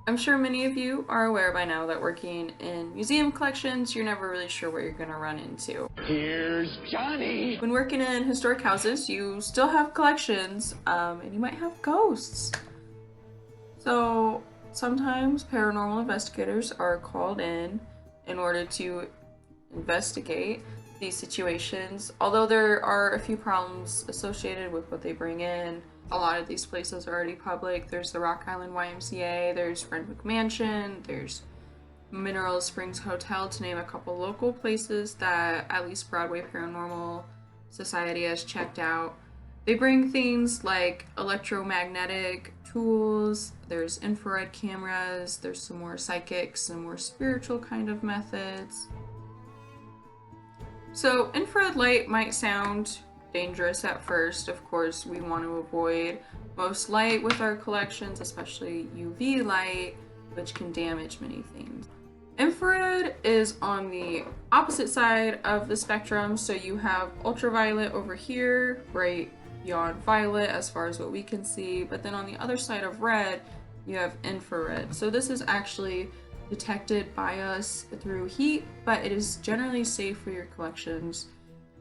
I'm sure many of you are aware by now that working in museum collections, you're never really sure what you're going to run into. Here's Johnny! When working in historic houses, you still have collections, and you might have ghosts. So sometimes paranormal investigators are called in order to investigate these situations. Although there are a few problems associated with what they bring in, a lot of these places are already public. There's the Rock Island YMCA, there's Renwick Mansion, there's Mineral Springs Hotel, to name a couple local places that at least Broadway Paranormal Society has checked out. They bring things like electromagnetic tools, there's infrared cameras, there's some more psychic, some more spiritual kind of methods. So infrared light might sound dangerous at first. Of course, we want to avoid most light with our collections, especially UV light, which can damage many things. Infrared is on the opposite side of the spectrum, so you have ultraviolet over here, right beyond violet as far as what we can see, but then on the other side of red, you have infrared. So this is actually detected by us through heat, but it is generally safe for your collections.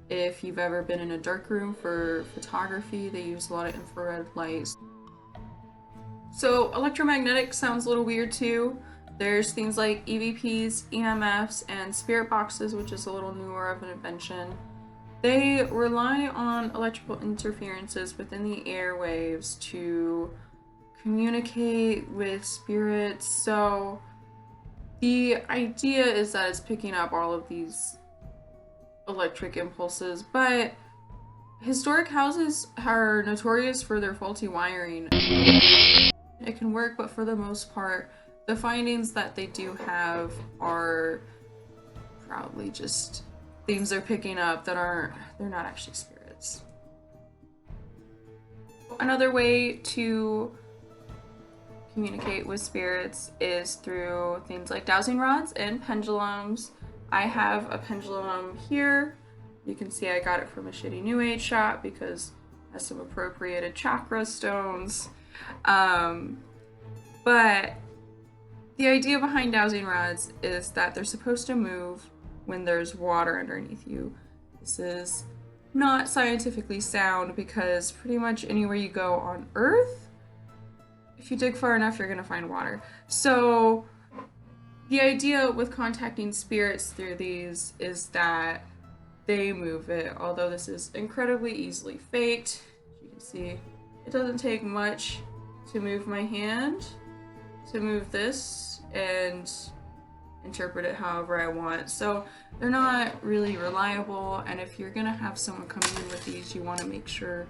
If you've ever been in a dark room for photography, they use a lot of infrared lights. So electromagnetic sounds a little weird too. There's things like EVPs, EMFs, and spirit boxes, which is a little newer of an invention. They rely on electrical interferences within the airwaves to communicate with spirits. So the idea is that it's picking up all of these electric impulses, but historic houses are notorious for their faulty wiring. It can work, but for the most part, the findings that they do have are probably just things they're picking up that they're not actually spirits. Another way to communicate with spirits is through things like dowsing rods and pendulums. I have a pendulum here. You can see I got it from a shitty New Age shop because it has some appropriated chakra stones. But the idea behind dowsing rods is that they're supposed to move when there's water underneath you. This is not scientifically sound because pretty much anywhere you go on Earth, if you dig far enough, you're gonna find water. So the idea with contacting spirits through these is that they move it, although this is incredibly easily faked. As you can see, it doesn't take much to move my hand, to move this, and interpret it however I want. So they're not really reliable, and if you're gonna have someone coming in with these, you want to make sure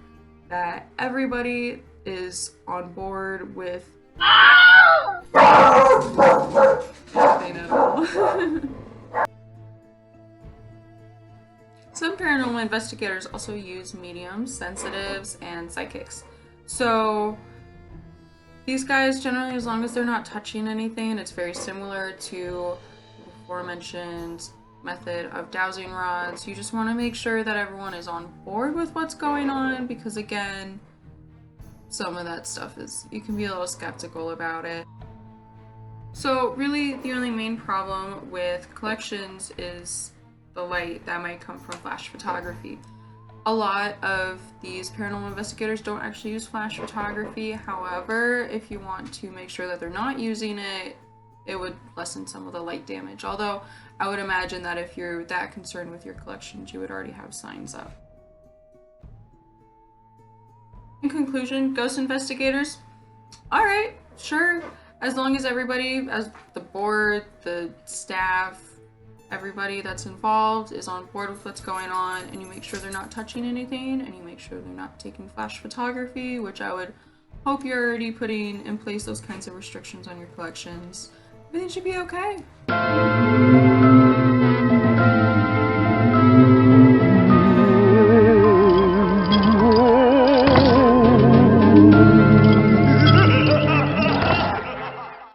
that everybody is on board with nothing at all. Some paranormal investigators also use mediums, sensitives, and psychics. So these guys generally, as long as they're not touching anything, it's very similar to the aforementioned method of dowsing rods. You just want to make sure that everyone is on board with what's going on, because again, some of that stuff you can be a little skeptical about it. So really the only main problem with collections is the light that might come from flash photography. A lot of these paranormal investigators don't actually use flash photography. However, if you want to make sure that they're not using it, it would lessen some of the light damage. Although I would imagine that if you're that concerned with your collections, you would already have signs up. In conclusion, ghost investigators, alright, sure, as long as everybody, as the board, the staff, everybody that's involved is on board with what's going on, and you make sure they're not touching anything, and you make sure they're not taking flash photography, which I would hope you're already putting in place those kinds of restrictions on your collections. Everything should be okay.